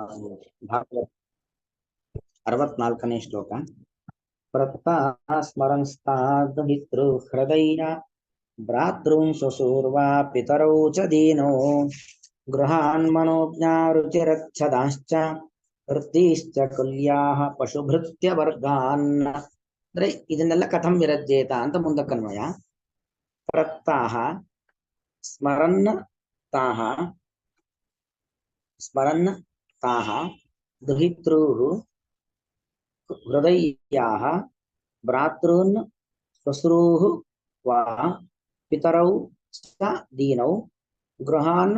ಭಾಗವತ 64ನೇ ಶ್ಲೋಕ. ಪ್ರತ್ತಾ ಸ್ಮರನ್ಸ್ತಾದ್ಮಿತೃ ಹೃದಯ ಭ್ರಾತೃನ್ ಸ್ವಸೂರ್ವಾ ಪಿತರೌ ಚ ದೀನೋ ಗೃಹಾನ್ ಮನೋಜ್ಞಾ ರುಚಿರಚ್ಛದಾಶ್ಚ ವೃತ್ತಿಶ್ಚ ಕುಲ್ಯಾಃ ಪಶುಭೃತ್ಯ ವರ್ಗಾನ್. ಅಂದ್ರೆ ಇದನ್ನೆಲ್ಲ ಕಥಂ ವಿರಜ್ಯೇತ ಅಂತ ಮುಂದಕ್ಕನ್ವಯ. ಪ್ರತ್ತಾಹ ಸ್ಮರನ್ ತಾಹ ಸ್ಮರನ್ ತಾಹ ದುಹಿತೃಃ ಹೃದಯಾಃ ಭ್ರಾತॄನ್ ಶ್ವಶ್ರೂಃ ವಾ ಪಿತರೌ ಚ ದೀನೌ ಗೃಹಾನ್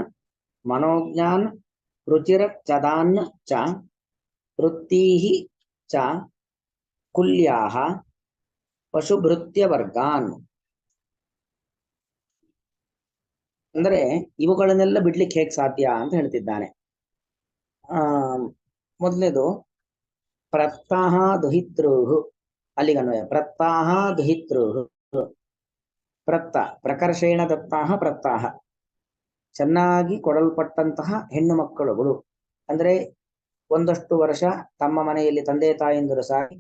ಮನೋಜ್ಞಾನ್ ರುಚಿರಚ್ಛದಾನ್ ಚ ವೃತ್ತೀಃ ಚ ಕುಲ್ಯಾಃ ಪಶುಭೃತ್ಯವರ್ಗಾನ್. ಅಂದರೆ ಇವುಗಳನ್ನೆಲ್ಲ ಬಿಡ್ಲಿಕ್ಕೆ ಹೇಗೆ ಸಾಧ್ಯ ಅಂತ ಹೇಳ್ತಿದ್ದಾನೆ. ಮೊದಲನೇದು ಪ್ರತ್ತಾಹ ದುಹಿತೃಃ, ಅಲ್ಲಿಗನ್ವಯ. ಪ್ರತ್ತಾಹ ದುಹಿತೃಃ, ಪ್ರತ್ತ ಪ್ರಕರ್ಷೇಣ ದತ್ತಾಹ ಪ್ರತ್ತಾಹ, ಚೆನ್ನಾಗಿ ಕೊಡಲ್ಪಟ್ಟಂತಹ ಹೆಣ್ಣು ಮಕ್ಕಳುಗಳು. ಅಂದ್ರೆ ಒಂದಷ್ಟು ವರ್ಷ ತಮ್ಮ ಮನೆಯಲ್ಲಿ ತಂದೆ ತಾಯಿಂದರು ಸಾಕಿ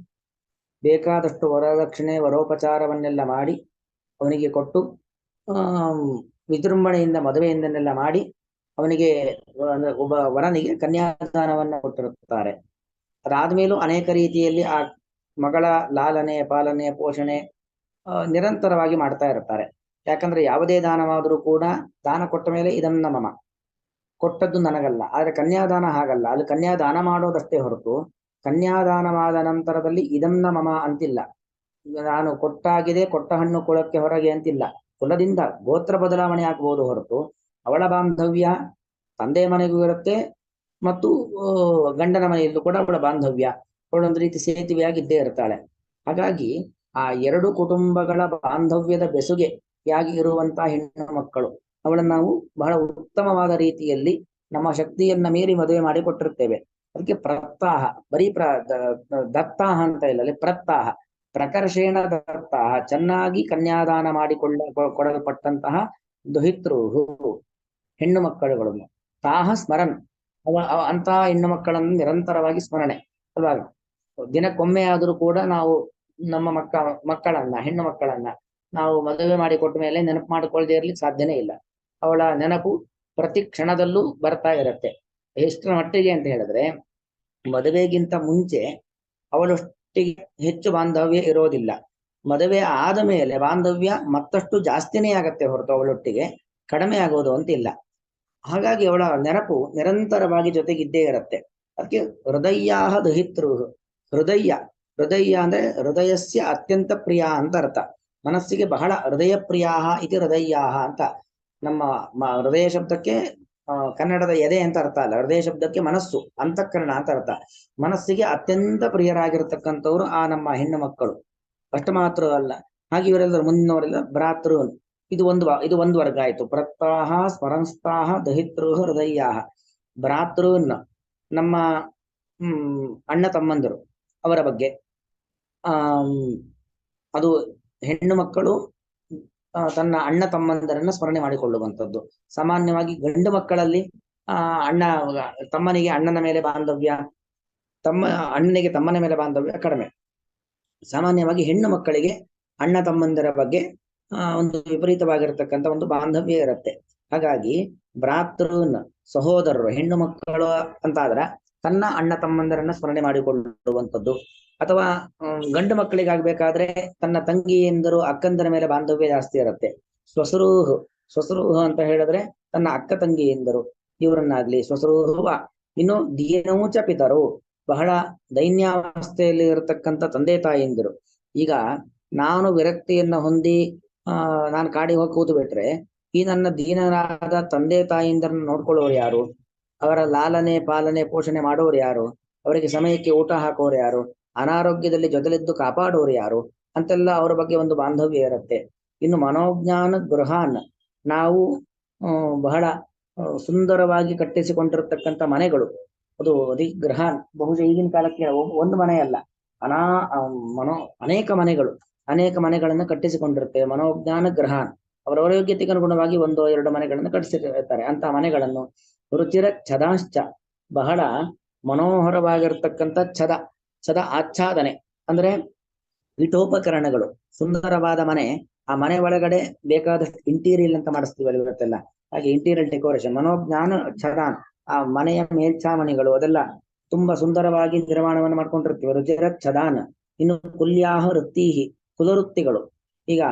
ಬೇಕಾದಷ್ಟು ವರದಕ್ಷಿಣೆ ವರೋಪಚಾರವನ್ನೆಲ್ಲ ಮಾಡಿ ಅವನಿಗೆ ಕೊಟ್ಟು ವಿಜೃಂಭಣೆಯಿಂದ ಮದುವೆಯಿಂದನ್ನೆಲ್ಲ ಮಾಡಿ ಅವನಿಗೆ ಒಬ್ಬ ವರನಿಗೆ ಕನ್ಯಾದಾನವನ್ನು ಕೊಟ್ಟಿರುತ್ತಾರೆ. ಅದಾದ್ಮೇಲೂ ಅನೇಕ ರೀತಿಯಲ್ಲಿ ಆ ಮಗಳ ಲಾಲನೆ ಪಾಲನೆ ಪೋಷಣೆ ನಿರಂತರವಾಗಿ ಮಾಡ್ತಾ ಇರ್ತಾರೆ. ಯಾಕಂದ್ರೆ ಯಾವುದೇ ದಾನವಾದರೂ ಕೂಡ ದಾನ ಕೊಟ್ಟ ಮೇಲೆ ಇದನ್ನ ಮಮ, ಕೊಟ್ಟದ್ದು ನನಗಲ್ಲ. ಆದ್ರೆ ಕನ್ಯಾದಾನ ಹಾಗಲ್ಲ. ಅಲ್ಲಿ ಕನ್ಯಾದಾನ ಮಾಡೋದಷ್ಟೇ ಹೊರತು ಕನ್ಯಾದಾನವಾದ ನಂತರದಲ್ಲಿ ಇದನ್ನ ಮಮ ಅಂತಿಲ್ಲ. ನಾನು ಕೊಟ್ಟಾಗಿದೆ, ಕೊಟ್ಟ ಹಣ್ಣು ಕುಳಕ್ಕೆ ಹೊರಗೆ ಅಂತಿಲ್ಲ. ಕುಲದಿಂದ ಗೋತ್ರ ಬದಲಾವಣೆ ಆಗ್ಬೋದು ಹೊರತು ಅವಳ ಬಾಂಧವ್ಯ ತಂದೆ ಮನೆಗೂ ಇರುತ್ತೆ ಮತ್ತು ಗಂಡನ ಮನೆಯಲ್ಲೂ ಕೂಡ ಅವಳ ಬಾಂಧವ್ಯ ಅವಳೊಂದು ರೀತಿ ಸೇತುವೆಯಾಗಿದ್ದೇ ಇರ್ತಾಳೆ. ಹಾಗಾಗಿ ಆ ಎರಡು ಕುಟುಂಬಗಳ ಬಾಂಧವ್ಯದ ಬೆಸುಗೆಯಾಗಿ ಇರುವಂತಹ ಹೆಣ್ಣು ಮಕ್ಕಳು, ಅವಳನ್ನು ನಾವು ಬಹಳ ಉತ್ತಮವಾದ ರೀತಿಯಲ್ಲಿ ನಮ್ಮ ಶಕ್ತಿಯನ್ನ ಮೀರಿ ಮದುವೆ ಮಾಡಿ ಕೊಟ್ಟಿರ್ತೇವೆ. ಅದಕ್ಕೆ ಪ್ರತ್ತಾಹ, ಬರೀ ದತ್ತಾಹ ಅಂತ ಇಲ್ಲ, ಅಲ್ಲಿ ಪ್ರತ್ತಾಹ ಪ್ರಕರ್ಷೇಣ ದತ್ತಾಹ, ಚೆನ್ನಾಗಿ ಕನ್ಯಾದಾನ ಕೊಡಲ್ಪಟ್ಟಂತಹ ದುಹಿತೃಹು ಹೆಣ್ಣು ಮಕ್ಕಳುಗಳನ್ನು. ತಾಹ ಸ್ಮರನ್, ಅಂತಹ ಹೆಣ್ಣು ಮಕ್ಕಳನ್ನು ನಿರಂತರವಾಗಿ ಸ್ಮರಣೆ ಅಲ್ವಾ. ದಿನಕ್ಕೊಮ್ಮೆ ಆದರೂ ಕೂಡ ನಾವು ನಮ್ಮ ಮಕ್ಕಳನ್ನ ಹೆಣ್ಣು ಮಕ್ಕಳನ್ನ ನಾವು ಮದುವೆ ಮಾಡಿ ಕೊಟ್ಟ ಮೇಲೆ ನೆನಪು ಮಾಡಿಕೊಳ್ಳದೆ ಇರ್ಲಿಕ್ಕೆ ಸಾಧ್ಯನೇ ಇಲ್ಲ. ಅವಳ ನೆನಪು ಪ್ರತಿ ಕ್ಷಣದಲ್ಲೂ ಬರ್ತಾ ಇರತ್ತೆ. ಎಷ್ಟರ ಮಟ್ಟಿಗೆ ಅಂತ ಹೇಳಿದ್ರೆ, ಮದುವೆಗಿಂತ ಮುಂಚೆ ಅವಳೊಟ್ಟಿಗೆ ಹೆಚ್ಚು ಬಾಂಧವ್ಯ ಇರೋದಿಲ್ಲ. ಮದುವೆ ಆದ ಮೇಲೆ ಬಾಂಧವ್ಯ ಮತ್ತಷ್ಟು ಜಾಸ್ತಿನೇ ಆಗತ್ತೆ ಹೊರತು ಅವಳೊಟ್ಟಿಗೆ ಕಡಿಮೆ ಆಗೋದು ಅಂತಿಲ್ಲ. ಹಾಗಾಗಿ ಅವಳ ನೆನಪು ನಿರಂತರವಾಗಿ ಜೊತೆಗಿದ್ದೇ ಇರತ್ತೆ. ಅದಕ್ಕೆ ಹೃದಯಾಹ ದಹಿತೃ, ಹೃದಯ ಅಂದ್ರೆ ಹೃದಯಸ್ಯ ಅತ್ಯಂತ ಪ್ರಿಯ ಅಂತ ಅರ್ಥ. ಮನಸ್ಸಿಗೆ ಬಹಳ ಹೃದಯ ಪ್ರಿಯಾಹ ಇತಿ ಹೃದಯಾಹ ಅಂತ. ನಮ್ಮ ಹೃದಯ ಶಬ್ದಕ್ಕೆ ಕನ್ನಡದ ಎದೆ ಅಂತ ಅರ್ಥ ಅಲ್ಲ. ಹೃದಯ ಶಬ್ದಕ್ಕೆ ಮನಸ್ಸು, ಅಂತಃಕರಣ ಅಂತ ಅರ್ಥ. ಮನಸ್ಸಿಗೆ ಅತ್ಯಂತ ಪ್ರಿಯರಾಗಿರ್ತಕ್ಕಂಥವ್ರು ಆ ನಮ್ಮ ಹೆಣ್ಣು ಮಕ್ಕಳು. ಅಷ್ಟು ಮಾತ್ರ ಅಲ್ಲ, ಹಾಗೆ ಇವರೆಲ್ಲರೂ ಮುಂದಿನವರೆಲ್ಲ ಭ್ರಾತೃ, ಇದು ಒಂದು ವರ್ಗ ಆಯ್ತು. ಪ್ರತ್ತಾಹ ಸ್ಮರನ್ಸ್ತಾಹ ದಹಿತೃ ಹೃದಯಾಹ. ಭ್ರಾತೃನ್ ನಮ್ಮ ಅಣ್ಣ ತಮ್ಮಂದರು, ಅವರ ಬಗ್ಗೆ. ಅದು ಹೆಣ್ಣು ಮಕ್ಕಳು ತನ್ನ ಅಣ್ಣ ತಮ್ಮಂದರನ್ನ ಸ್ಮರಣೆ ಮಾಡಿಕೊಳ್ಳುವಂಥದ್ದು. ಸಾಮಾನ್ಯವಾಗಿ ಗಂಡು ಮಕ್ಕಳಲ್ಲಿ ತಮ್ಮನಿಗೆ ಅಣ್ಣನ ಮೇಲೆ ಬಾಂಧವ್ಯ, ಅಣ್ಣನಿಗೆ ತಮ್ಮನ ಮೇಲೆ ಬಾಂಧವ್ಯ ಕಡಿಮೆ. ಸಾಮಾನ್ಯವಾಗಿ ಹೆಣ್ಣು ಮಕ್ಕಳಿಗೆ ಅಣ್ಣ ತಮ್ಮಂದರ ಬಗ್ಗೆ ಒಂದು ವಿಪರೀತವಾಗಿರತಕ್ಕಂಥ ಒಂದು ಬಾಂಧವ್ಯ ಇರುತ್ತೆ. ಹಾಗಾಗಿ ಭ್ರಾತೃನ್ ಸಹೋದರರು, ಹೆಣ್ಣು ಮಕ್ಕಳು ಅಂತಾದ್ರ ತನ್ನ ಅಣ್ಣ ತಮ್ಮಂದರನ್ನ ಸ್ಮರಣೆ ಮಾಡಿಕೊಳ್ಳುವಂಥದ್ದು. ಅಥವಾ ಗಂಡು ಮಕ್ಕಳಿಗಾಗಬೇಕಾದ್ರೆ ತನ್ನ ತಂಗಿಯಂದರು ಅಕ್ಕಂದರ ಮೇಲೆ ಬಾಂಧವ್ಯ ಜಾಸ್ತಿ ಇರುತ್ತೆ. ಸ್ವಸರೂಹ ಅಂತ ಹೇಳಿದ್ರೆ ತನ್ನ ಅಕ್ಕ ತಂಗಿಯಂದರು ಇವರನ್ನಾಗ್ಲಿ ಸ್ವಸರೂಹ. ಇನ್ನು ದೀನೌಚ ಪಿತರು, ಬಹಳ ದೈನ್ಯಾವಸ್ಥೆಯಲ್ಲಿ ಇರತಕ್ಕಂಥ ತಂದೆ ತಾಯಿಯಂದರು. ಈಗ ನಾನು ವಿರಕ್ತಿಯನ್ನ ಹೊಂದಿ ನಾನು ಕಾಡಿಗೆ ಹೋಗಿ ಕೂತು ಬಿಟ್ರೆ ಈ ನನ್ನ ದೀನರಾದ ತಂದೆ ತಾಯಿಯಂದರನ್ನ ನೋಡ್ಕೊಳ್ಳೋರು ಯಾರು? ಅವರ ಲಾಲನೆ ಪಾಲನೆ ಪೋಷಣೆ ಮಾಡೋರು ಯಾರು? ಅವರಿಗೆ ಸಮಯಕ್ಕೆ ಊಟ ಹಾಕೋರು ಯಾರು? ಅನಾರೋಗ್ಯದಲ್ಲಿ ಜೊತೆಲಿದ್ದು ಕಾಪಾಡೋರು ಯಾರು ಅಂತೆಲ್ಲ ಅವರ ಬಗ್ಗೆ ಒಂದು ಬಾಂಧವ್ಯ ಇರುತ್ತೆ. ಇನ್ನು ಮನೋಜ್ಞಾನ ಗೃಹಾನ್, ನಾವು ಬಹಳ ಸುಂದರವಾಗಿ ಕಟ್ಟಿಸಿಕೊಂಡಿರತಕ್ಕಂಥ ಮನೆಗಳು, ಅದು ಗೃಹಾನ್. ಬಹುಶಃ ಈಗಿನ ಕಾಲಕ್ಕೆ ಒಂದು ಮನೆ ಅಲ್ಲ, ಅನೇಕ ಮನೆಗಳನ್ನು ಕಟ್ಟಿಸಿಕೊಂಡಿರ್ತೇವೆ. ಮನೋಜ್ಞಾನ ಗೃಹಾನ್, ಅವರವರ ಯೋಗ್ಯತೆಗೆ ಅನುಗುಣವಾಗಿ 1-2 ಮನೆಗಳನ್ನು ಕಟ್ಟಿಸಿರ್ತಾರೆ. ಅಂತಹ ಮನೆಗಳನ್ನು ರುಚಿರ ಛದಾಶ್ಚ, ಬಹಳ ಮನೋಹರವಾಗಿರ್ತಕ್ಕಂಥ ಛದ ಆಚ್ಛಾದನೆ ಅಂದ್ರೆ ಪೀಠೋಪಕರಣಗಳು, ಸುಂದರವಾದ ಮನೆ. ಆ ಮನೆ ಒಳಗಡೆ ಬೇಕಾದಷ್ಟು ಇಂಟೀರಿಯಲ್ ಅಂತ ಮಾಡಿಸ್ತೀವಲ್ಲ ಇವತ್ತೆಲ್ಲ, ಹಾಗೆ ಇಂಟೀರಿಯಲ್ ಡೆಕೋರೇಷನ್, ಮನೋಜ್ಞಾನ ಛದ, ಆ ಮನೆಯ ಮೇಲ್ಛಾವಣಿಗಳು ಅದೆಲ್ಲ ತುಂಬಾ ಸುಂದರವಾಗಿ ನಿರ್ಮಾಣವನ್ನು ಮಾಡ್ಕೊಂಡಿರ್ತೀವಿ. ರುಚಿರ ಛದಾನ್. ಇನ್ನು ಕುಲ್ಯಾಹ ವೃತ್ತೀಹಿ, ಕುಲವೃತ್ತಿಗಳು. ಈಗ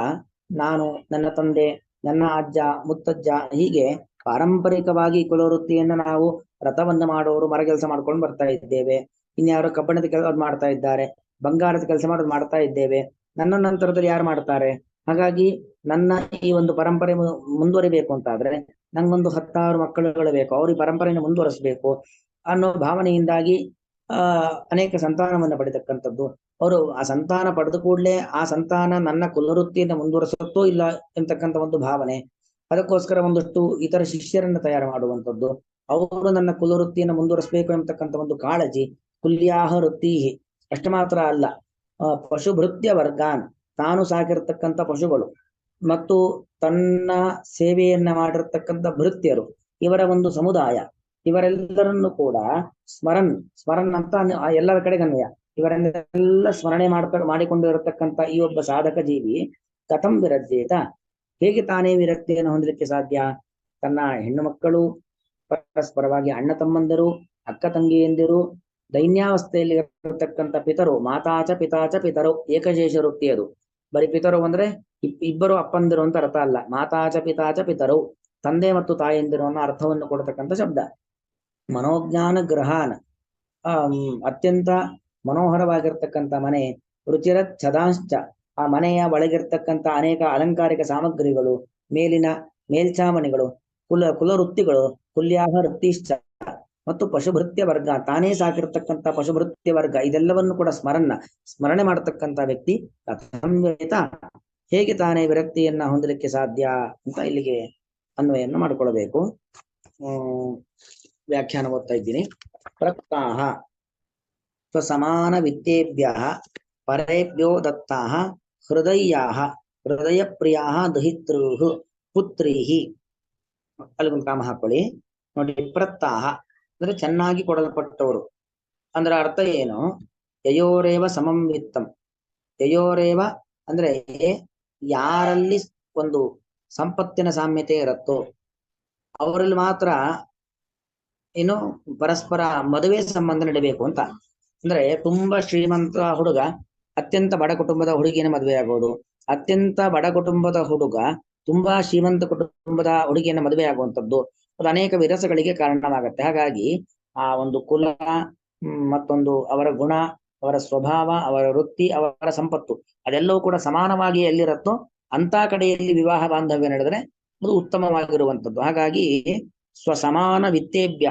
ನಾನು, ನನ್ನ ತಂದೆ, ನನ್ನ ಅಜ್ಜ ಮುತ್ತಜ್ಜ, ಹೀಗೆ ಪಾರಂಪರಿಕವಾಗಿ ಕುಲವೃತ್ತಿಯನ್ನ ನಾವು ರಥವನ್ನು ಮಾಡೋರು ಮರ ಕೆಲಸ ಮಾಡ್ಕೊಂಡು ಬರ್ತಾ ಇದ್ದೇವೆ. ಇನ್ಯಾರು ಕಬ್ಬಣದ ಕೆಲಸ ಮಾಡ್ತಾ ಇದ್ದಾರೆ, ಬಂಗಾರದ ಕೆಲಸ ಮಾಡೋದು ಮಾಡ್ತಾ ಇದ್ದೇವೆ. ನನ್ನ ನಂತರದಲ್ಲಿ ಯಾರು ಮಾಡ್ತಾರೆ? ಹಾಗಾಗಿ ನನ್ನ ಈ ಒಂದು ಪರಂಪರೆ ಮುಂದುವರಿಬೇಕು ಅಂತಾದ್ರೆ ನಂಗೊಂದು 10 ಮಕ್ಕಳುಗಳು ಬೇಕು, ಅವ್ರ ಈ ಪರಂಪರೆಯನ್ನು ಮುಂದುವರಿಸಬೇಕು ಅನ್ನೋ ಭಾವನೆಯಿಂದಾಗಿ ಅನೇಕ ಸಂತಾನವನ್ನು ಪಡೆತಕ್ಕಂಥದ್ದು. ಅವರು ಆ ಸಂತಾನ ಪಡೆದ ಕೂಡಲೇ ಆ ಸಂತಾನ ನನ್ನ ಕುಲವೃತ್ತಿಯನ್ನು ಮುಂದುವರಿಸುತ್ತೋ ಇಲ್ಲ ಎಂತಕ್ಕಂಥ ಒಂದು ಭಾವನೆ. ಅದಕ್ಕೋಸ್ಕರ ಒಂದಷ್ಟು ಇತರ ಶಿಷ್ಯರನ್ನು ತಯಾರು ಮಾಡುವಂಥದ್ದು, ಅವರು ನನ್ನ ಕುಲವೃತ್ತಿಯನ್ನು ಮುಂದುವರಿಸಬೇಕು ಎಂಬತಕ್ಕಂಥ ಒಂದು ಕಾಳಜಿ. ಕುಲ್ಯಾಹ ವೃತ್ತೀಹಿ. ಅಷ್ಟು ಮಾತ್ರ ಅಲ್ಲ, ಪಶುಭೃತ್ಯ ವರ್ಗಾನ್, ತಾನು ಸಾಕಿರ್ತಕ್ಕಂಥ ಪಶುಗಳು ಮತ್ತು ತನ್ನ ಸೇವೆಯನ್ನ ಮಾಡಿರ್ತಕ್ಕಂಥ ಭೃತ್ಯರು, ಇವರ ಒಂದು ಸಮುದಾಯ, ಇವರೆಲ್ಲರನ್ನು ಕೂಡ ಸ್ಮರನ್ ಅಂತ ಎಲ್ಲರ ಕಡೆ ಗಮ್ಯ. ಇವರನ್ನೆಲ್ಲ ಸ್ಮರಣೆ ಮಾಡಿಕೊಂಡಿರತಕ್ಕಂಥ ಈ ಒಬ್ಬ ಸಾಧಕ ಜೀವಿ ಕಥಂ ವಿರಜ್ಯೇತ, ಹೇಗೆ ತಾನೇ ವಿರಕ್ತಿಯನ್ನು ಹೊಂದಲಿಕ್ಕೆ ಸಾಧ್ಯ? ತನ್ನ ಹೆಣ್ಣು ಮಕ್ಕಳು, ಪರಸ್ಪರವಾಗಿ ಅಣ್ಣ ತಮ್ಮಂದಿರು, ಅಕ್ಕ ತಂಗಿಯಂದಿರು, ದೈನ್ಯಾವಸ್ಥೆಯಲ್ಲಿ ಇರತಕ್ಕಂಥ ಪಿತರು, ಮಾತಾಚ ಪಿತಾಚ ಪಿತರು, ಏಕಶೇಷ ವೃತ್ತಿ ಅದು. ಬರೀ ಪಿತರು ಅಂದ್ರೆ ಇಬ್ಬರು ಅಪ್ಪಂದಿರು ಅಂತ ಅರ್ಥ ಅಲ್ಲ. ಮಾತಾಚ ಪಿತಾಚ ಪಿತರು, ತಂದೆ ಮತ್ತು ತಾಯಂದಿರು ಅನ್ನೋ ಅರ್ಥವನ್ನು ಕೊಡತಕ್ಕಂಥ ಶಬ್ದ. ಮನೋಜ್ಞಾನ ಗೃಹಾನ್, ಅತ್ಯಂತ ಮನೋಹರವಾಗಿರ್ತಕ್ಕಂಥ ಮನೆ. ರುಚಿರ ಛದಾಂಶ್ಚ, ಆ ಮನೆಯ ಒಳಗಿರ್ತಕ್ಕಂಥ ಅನೇಕ ಅಲಂಕಾರಿಕ ಸಾಮಗ್ರಿಗಳು, ಮೇಲಿನ ಮೇಲ್ಛಾವಣಿಗಳು, ಕುಲವೃತ್ತಿಗಳು, ಕುಲ್ಯಾಹ ವೃತ್ತಿಶ್ಚ, ಮತ್ತು ಪಶುಭೃತ್ಯ ವರ್ಗ, ತಾನೇ ಸಾಕಿರ್ತಕ್ಕಂಥ ಪಶುಭೃತ್ಯ ವರ್ಗ, ಇದೆಲ್ಲವನ್ನು ಕೂಡ ಸ್ಮರಣೆ ಮಾಡತಕ್ಕಂಥ ವ್ಯಕ್ತಿ ಕಥಂವೇತ, ಹೇಗೆ ತಾನೇ ವಿರಕ್ತಿಯನ್ನ ಹೊಂದಲಿಕ್ಕೆ ಸಾಧ್ಯ ಅಂತ ಇಲ್ಲಿಗೆ ಅನ್ವಯನ್ನು ಮಾಡಿಕೊಳ್ಬೇಕು. ವ್ಯಾಖ್ಯಾನ ಓದ್ತಾ ಇದ್ದೀನಿ. ಪ್ರತ್ತಾಹ ಸ್ವಸಮಾನ ವಿತ್ತೇಭ್ಯಃ ಪರೇಭ್ಯೋ ದತ್ತಾಃ ಹೃದಯ್ಯಾಃ ಹೃದಯ ಪ್ರಿಯಾಃ ದುಹಿತೃಃ ಪುತ್ರೀಃ. ಅಲ್ಲಿಗೊಂದು ಕಾಮ ಹಾಕೊಳ್ಳಿ ನೋಡಿ. ಪ್ರತ್ತಾಹ ಅಂದ್ರೆ ಚೆನ್ನಾಗಿ ಕೊಡಲ್ಪಟ್ಟವರು. ಅಂದ್ರೆ ಅರ್ಥ ಏನು? ಯಯೋರೇವ ಸಮಂ ವಿತ್ತಂ. ಯಯೋರೇವ ಅಂದ್ರೆ ಯಾರಲ್ಲಿ ಒಂದು ಸಂಪತ್ತಿನ ಸಾಮ್ಯತೆ ಇರುತ್ತೋ ಅವರಲ್ಲಿ ಮಾತ್ರ ಏನು ಪರಸ್ಪರ ಮದುವೆ ಸಂಬಂಧ ನಡಿಬೇಕು ಅಂತ. ಅಂದ್ರೆ ತುಂಬಾ ಶ್ರೀಮಂತ ಹುಡುಗ ಅತ್ಯಂತ ಬಡ ಕುಟುಂಬದ ಹುಡುಗಿನ ಮದುವೆ ಆಗೋದು, ಅತ್ಯಂತ ಬಡ ಕುಟುಂಬದ ಹುಡುಗ ತುಂಬಾ ಶ್ರೀಮಂತ ಕುಟುಂಬದ ಹುಡುಗಿಯನ್ನ ಮದುವೆ ಆಗುವಂಥದ್ದು, ಅದು ಅನೇಕ ವಿರಸಗಳಿಗೆ ಕಾರಣವಾಗತ್ತೆ. ಹಾಗಾಗಿ ಆ ಒಂದು ಕುಲ, ಮತ್ತೊಂದು ಅವರ ಗುಣ, ಅವರ ಸ್ವಭಾವ, ಅವರ ವೃತ್ತಿ, ಅವರ ಸಂಪತ್ತು ಅದೆಲ್ಲವೂ ಕೂಡ ಸಮಾನವಾಗಿ ಎಲ್ಲಿರುತ್ತೋ ಅಂತ ಕಡೆಯಲ್ಲಿ ವಿವಾಹ ಬಾಂಧವ್ಯ ನಡೆದರೆ ಅದು ಉತ್ತಮವಾಗಿರುವಂಥದ್ದು. ಹಾಗಾಗಿ ಸ್ವಸಮಾನ ವಿತ್ತೇಭ್ಯ,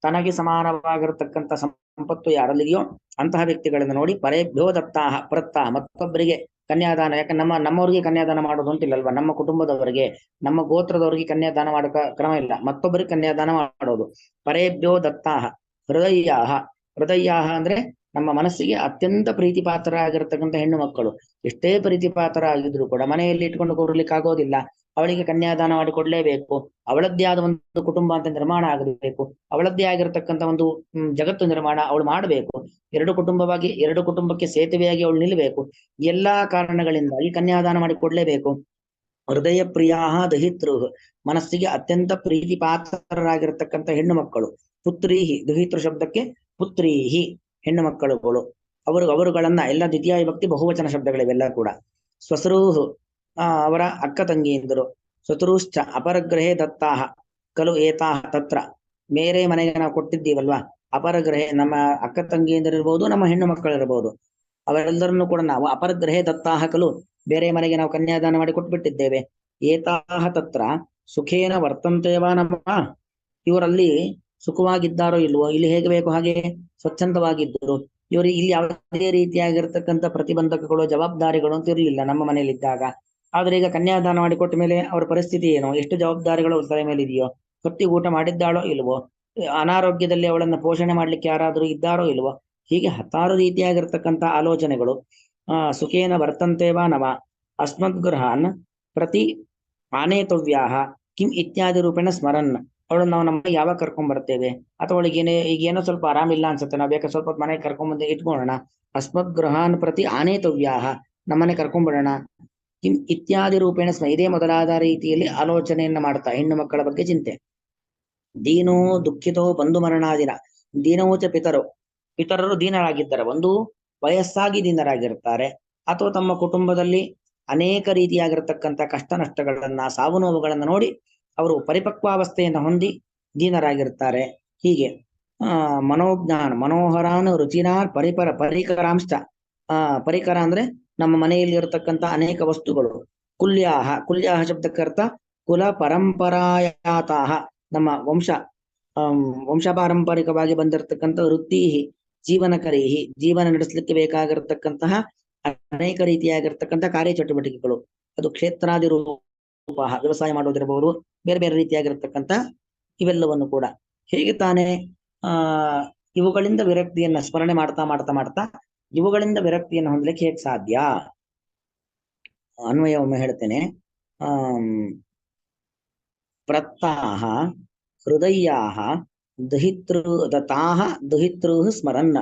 ತನಗೆ ಸಮಾನವಾಗಿರತಕ್ಕಂಥ ಸಂಪತ್ತು ಯಾರಲ್ಲಿದೆಯೋ ಅಂತಹ ವ್ಯಕ್ತಿಗಳನ್ನು ನೋಡಿ ಪರೇಭ್ಯೋ ದತ್ತಾಹ ಪ್ರತ್ತಾಹ, ಮತ್ತೊಬ್ಬರಿಗೆ ಕನ್ಯಾದಾನ. ಯಾಕೆ ನಮ್ಮವರಿಗೆ ಕನ್ಯಾದಾನ ಮಾಡೋದು ಅಂತಿಲ್ಲಲ್ವಾ, ನಮ್ಮ ಕುಟುಂಬದವರಿಗೆ, ನಮ್ಮ ಗೋತ್ರದವರಿಗೆ ಕನ್ಯಾದಾನ ಮಾಡೋ ಕ್ರಮ ಇಲ್ಲ, ಮತ್ತೊಬ್ಬರಿಗೆ ಕನ್ಯಾದಾನ ಮಾಡೋದು. ಪರೇಭ್ಯೋ ದತ್ತಾಹ ಹೃದಯಾಹ. ಹೃದಯಾಹ ಅಂದ್ರೆ ನಮ್ಮ ಮನಸ್ಸಿಗೆ ಅತ್ಯಂತ ಪ್ರೀತಿ ಪಾತ್ರ ಆಗಿರತಕ್ಕಂಥ ಹೆಣ್ಣು ಮಕ್ಕಳು. ಎಷ್ಟೇ ಪ್ರೀತಿ ಪಾತ್ರ ಆಗಿದ್ರು ಕೂಡ ಮನೆಯಲ್ಲಿ ಇಟ್ಕೊಂಡು ಕೊಡ್ಲಿಕ್ಕೆ ಆಗೋದಿಲ್ಲ, ಅವಳಿಗೆ ಕನ್ಯಾದಾನ ಮಾಡಿಕೊಡ್ಲೇಬೇಕು. ಅವಳದ್ದೇ ಆದ ಒಂದು ಕುಟುಂಬ ಅಂತ ನಿರ್ಮಾಣ ಆಗಬೇಕು, ಅವಳದ್ದೇ ಆಗಿರತಕ್ಕಂಥ ಒಂದು ಜಗತ್ತು ನಿರ್ಮಾಣ ಅವಳು ಮಾಡಬೇಕು. ಎರಡು ಕುಟುಂಬಕ್ಕೆ ಸೇತುವೆಯಾಗಿ ಅವಳು ನಿಲ್ಲಬೇಕು. ಎಲ್ಲಾ ಕಾರಣಗಳಿಂದಾಗಿ ಕನ್ಯಾದಾನ ಮಾಡಿಕೊಡ್ಲೇಬೇಕು. ಹೃದಯ ಪ್ರಿಯಾಹ ದಹಿತೃ, ಮನಸ್ಸಿಗೆ ಅತ್ಯಂತ ಪ್ರೀತಿ ಪಾತ್ರರಾಗಿರ್ತಕ್ಕಂಥ ಹೆಣ್ಣು ಮಕ್ಕಳು. ಪುತ್ರೀಹಿ, ದುಹಿತೃ ಶಬ್ದಕ್ಕೆ ಪುತ್ರೀಹಿ, ಹೆಣ್ಣು ಮಕ್ಕಳುಗಳು. ಅವರುಗಳನ್ನ ಎಲ್ಲ ದ್ವಿತೀಯ ವಿಭಕ್ತಿ ಬಹುವಚನ ಶಬ್ದಗಳಿವೆಲ್ಲ ಕೂಡ. ಸ್ವಸರೂಹು, ಅವರ ಅಕ್ಕ ತಂಗಿಯಂದರು. ಸ್ವತರುಶ್ಚ ಅಪರಗ್ರಹೇ ದತ್ತಾಹ ಕಲು ಏತಾಹ ತತ್ರ, ಬೇರೆ ಮನೆಗೆ ನಾವು ಕೊಟ್ಟಿದ್ದೀವಲ್ವಾ, ಅಪರಗ್ರಹೇ ನಮ್ಮ ಅಕ್ಕ ತಂಗಿಯಂದಿರಿರ್ಬೋದು, ನಮ್ಮ ಹೆಣ್ಣು ಮಕ್ಕಳಿರ್ಬೋದು, ಅವರೆಲ್ಲರನ್ನು ಕೂಡ ನಾವು ಅಪರಗ್ರಹೇ ದತ್ತಾಹ ಕಲು, ಬೇರೆ ಮನೆಗೆ ನಾವು ಕನ್ಯಾದಾನ ಮಾಡಿ ಕೊಟ್ಬಿಟ್ಟಿದ್ದೇವೆ. ಏತಾಹ ತತ್ರ ಸುಖೇನ ವರ್ತಂತೇವ ನಮ್ಮ, ಇವರಲ್ಲಿ ಸುಖವಾಗಿದ್ದಾರೋ ಇಲ್ವೋ, ಇಲ್ಲಿ ಹೇಗೆ ಬೇಕು ಹಾಗೆ ಸ್ವಚ್ಛಂದವಾಗಿದ್ದರು, ಇವರಿಗೆ ಇಲ್ಲಿ ಯಾವುದೇ ರೀತಿಯಾಗಿರ್ತಕ್ಕಂಥ ಪ್ರತಿಬಂಧಕಗಳು ಜವಾಬ್ದಾರಿಗಳು ಅಂತ ಇರಲಿಲ್ಲ ನಮ್ಮ ಮನೆಯಲ್ಲಿದ್ದಾಗ. ಆದ್ರೆ ಈಗ ಕನ್ಯಾದಾನ ಮಾಡಿಕೊಟ್ಟ ಮೇಲೆ ಅವರ ಪರಿಸ್ಥಿತಿ ಏನು, ಎಷ್ಟು ಜವಾಬ್ದಾರಿಗಳು ತಲೆ ಮೇಲೆ ಇದೆಯೋ, ಹೊತ್ತಿಗೆ ಊಟ ಮಾಡಿದ್ದಾಳೋ ಇಲ್ವೋ, ಅನಾರೋಗ್ಯದಲ್ಲಿ ಅವಳನ್ನ ಪೋಷಣೆ ಮಾಡ್ಲಿಕ್ಕೆ ಯಾರಾದರೂ ಇದ್ದಾರೋ ಇಲ್ವೋ, ಹೀಗೆ 10 ರೀತಿಯಾಗಿರ್ತಕ್ಕಂಥ ಆಲೋಚನೆಗಳು. ಸುಖೇನ ವರ್ತಂತೇವ ನವ ಅಸ್ಮದ್ಗೃಹಾನ್ ಪ್ರತಿ ಆನೇತವ್ಯಾಹ ಕಿಂ ಇತ್ಯಾದಿ ರೂಪೇಣ ಸ್ಮರನ್. ಅವಳನ್ನ ನಾವು ನಮ್ಮ ಯಾವಾಗ ಕರ್ಕೊಂಡ್ ಬರ್ತೇವೆ, ಅಥವಾ ಅವಳಿಗೆ ಈಗ ಏನೋ ಸ್ವಲ್ಪ ಆರಾಮಿಲ್ಲ ಅನ್ಸುತ್ತೆ, ನಾವು ಬೇಕಾದ್ರೆ ಸ್ವಲ್ಪ ಹೊತ್ತು ಮನೆಗೆ ಕರ್ಕೊಂಡ್ ಇಟ್ಕೊಳ್ಳೋಣ. ಅಸ್ಮದ್ ಗೃಹಾನ್ ಪ್ರತಿ ಆನೇತವ್ಯಾಹ, ನಮ್ಮನೆ ಕರ್ಕೊಂಡ್ಬಿಡೋಣ. ಕಿಂ ಇತ್ಯಾದಿ ರೂಪೇಣ ಸ್ಮ, ಇದೇ ಮೊದಲಾದ ರೀತಿಯಲ್ಲಿ ಆಲೋಚನೆಯನ್ನ ಮಾಡ್ತಾ ಹೆಣ್ಣು ಮಕ್ಕಳ ಬಗ್ಗೆ ಚಿಂತೆ. ದೀನೋ ದುಃಖಿತೋ ಬಂಧು ಮರಣಾದಿನ, ದೀನೋಚ ಪಿತರು, ಪಿತರರು ದೀನರಾಗಿದ್ದಾರೆ, ಒಂದು ವಯಸ್ಸಾಗಿ ದೀನರಾಗಿರ್ತಾರೆ, ಅಥವಾ ತಮ್ಮ ಕುಟುಂಬದಲ್ಲಿ ಅನೇಕ ರೀತಿಯಾಗಿರ್ತಕ್ಕಂಥ ಕಷ್ಟ ನಷ್ಟಗಳನ್ನ, ಸಾವು ನೋವುಗಳನ್ನ ನೋಡಿ ಅವರು ಪರಿಪಕ್ವಾವಸ್ಥೆಯನ್ನು ಹೊಂದಿ ದೀನರಾಗಿರ್ತಾರೆ. ಹೀಗೆ ಮನೋಜ್ಞಾನ ಮನೋಹರಾನ್ ರುಚಿರಾನ್ ಪರಿಕರಾಂಶ, ಪರಿಕರ ಅಂದ್ರೆ ನಮ್ಮ ಮನೆಯಲ್ಲಿ ಇರತಕ್ಕಂಥ ಅನೇಕ ವಸ್ತುಗಳು. ಕುಲ್ಯಾಹ ಶಬ್ದಕ್ಕರ್ಥ ಕುಲ ಪರಂಪರಾಯಾತಾಹ, ನಮ್ಮ ವಂಶ ಪಾರಂಪರಿಕವಾಗಿ ಬಂದಿರತಕ್ಕಂಥ ವೃತ್ತಿ ಜೀವನಕರೀಹಿ, ಜೀವನ ನಡೆಸಲಿಕ್ಕೆ ಬೇಕಾಗಿರತಕ್ಕಂತಹ ಅನೇಕ ರೀತಿಯಾಗಿರ್ತಕ್ಕಂಥ ಕಾರ್ಯಚಟುವಟಿಕೆಗಳು. ಅದು ಕ್ಷೇತ್ರಾದಿ ರೂಪ, ವ್ಯವಸಾಯ ಮಾಡೋದಿರಬಹುದು, ಬೇರೆ ಬೇರೆ ರೀತಿಯಾಗಿರ್ತಕ್ಕಂಥ ಇವೆಲ್ಲವನ್ನು ಕೂಡ. ಹೇಗೆ ತಾನೇ ಇವುಗಳಿಂದ ವಿರಕ್ತಿಯನ್ನ ಸ್ಮರಣೆ ಮಾಡ್ತಾ ಮಾಡ್ತಾ ಮಾಡ್ತಾ ಇವುಗಳಿಂದ ವಿರಕ್ತಿಯನ್ನು ಹೊಂದಲಿಕ್ಕೆ ಹೇಗೆ ಸಾಧ್ಯ? ಅನ್ವಯ ಒಮ್ಮೆ ಹೇಳ್ತೇನೆ. ಪ್ರತ್ತಾಹ ಹೃದಯಾಹ ದುಹಿತೃ ಸ್ಮರನ್ನ.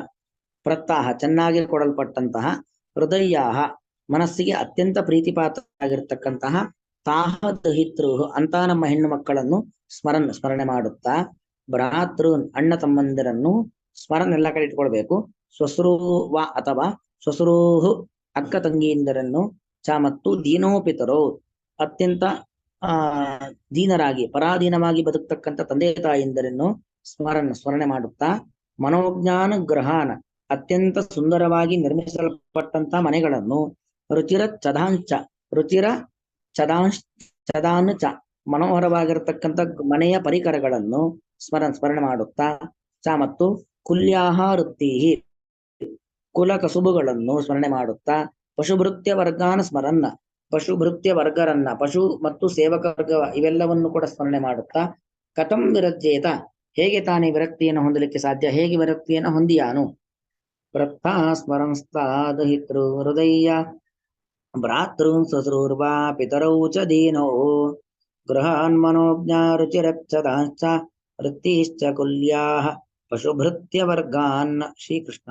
ಪ್ರತ್ತಾಹ ಚೆನ್ನಾಗಿ ಕೊಡಲ್ಪಟ್ಟಂತಹ, ಹೃದಯಾಹ ಮನಸ್ಸಿಗೆ ಅತ್ಯಂತ ಪ್ರೀತಿಪಾತ್ರ ಆಗಿರ್ತಕ್ಕಂತಹ, ತಾಹ ದುಹಿತೃ ಅಂತ ನಮ್ಮ ಹೆಣ್ಣು ಮಕ್ಕಳನ್ನು ಸ್ಮರಣೆ ಮಾಡುತ್ತಾ, ಭ್ರಾತೃನ್ ಅಣ್ಣ ತಮ್ಮಂದಿರನ್ನು ಸ್ಮರಣ ಎಲ್ಲ ಕಡೆ ಇಟ್ಕೊಳ್ಬೇಕು. ಶ್ವಶ್ರೂವ ಅಥವಾ ಶ್ವಶ್ರೂಹು ಅಕ್ಕ ತಂಗಿಯಂದಿರನ್ನು, ಚ ಮತ್ತು ದೀನೋಪಿತರೋ ಅತ್ಯಂತ ದೀನರಾಗಿ ಪರಾಧೀನವಾಗಿ ಬದುಕ್ತಕ್ಕಂಥ ತಂದೆ ತಾಯಿಯಂದರನ್ನು ಸ್ಮರಣೆ ಮಾಡುತ್ತಾ, ಮನೋಜ್ಞಾನ ಗ್ರಹಾನ ಅತ್ಯಂತ ಸುಂದರವಾಗಿ ನಿರ್ಮಿಸಲ್ಪಟ್ಟಂತ ಮನೆಗಳನ್ನು, ರುಚಿರ ಚದಾಂಚ ಮನೋಹರವಾಗಿರತಕ್ಕಂಥ ಮನೆಯ ಪರಿಕರಗಳನ್ನು ಸ್ಮರಣೆ ಮಾಡುತ್ತಾ, ಚ ಮತ್ತು ಕುಲ್ಯಾಹ ವೃತ್ತಿ ಕುಲ ಕಸುಬುಗಳನ್ನು ಸ್ಮರಣೆ ಮಾಡುತ್ತಾ, ಪಶುಭೃತ್ಯ ವರ್ಗಾನ ಸ್ಮರನ್ನ ಪಶುಭೃತ್ಯ ವರ್ಗರನ್ನ, ಪಶು ಮತ್ತು ಸೇವಕ ವರ್ಗ ಇವೆಲ್ಲವನ್ನು ಕೂಡ ಸ್ಮರಣೆ ಮಾಡುತ್ತಾ, ಕಥಂ ವಿರಜ್ಯೇತ ಹೇಗೆ ತಾನೇ ವಿರಕ್ತಿಯನ್ನು ಹೊಂದಲಿಕ್ಕೆ ಸಾಧ್ಯ, ಹೇಗೆ ವಿರಕ್ತಿಯನ್ನು ಹೊಂದಿಯಾನು? ಪ್ರತ್ತಾ ಸ್ಮರಂಸ್ತಾದಹಿತೃ ಹೃದಯ ಭ್ರಾತೃನ್ ಶ್ವಶ್ರೂರ್ವಾ ಪಿತರೌ ಚ ದೀನೋ ಗೃಹಾನ್ ಮನೋಜ್ಞಾ ರುಚಿರಚ್ಚದಾಶ್ಚ ವೃತ್ತಿಶ್ಚ ಕುಲ್ಯಾಹ ಪಶುಭೃತ್ಯ ವರ್ಗಾನ್. ಶ್ರೀಕೃಷ್ಣ.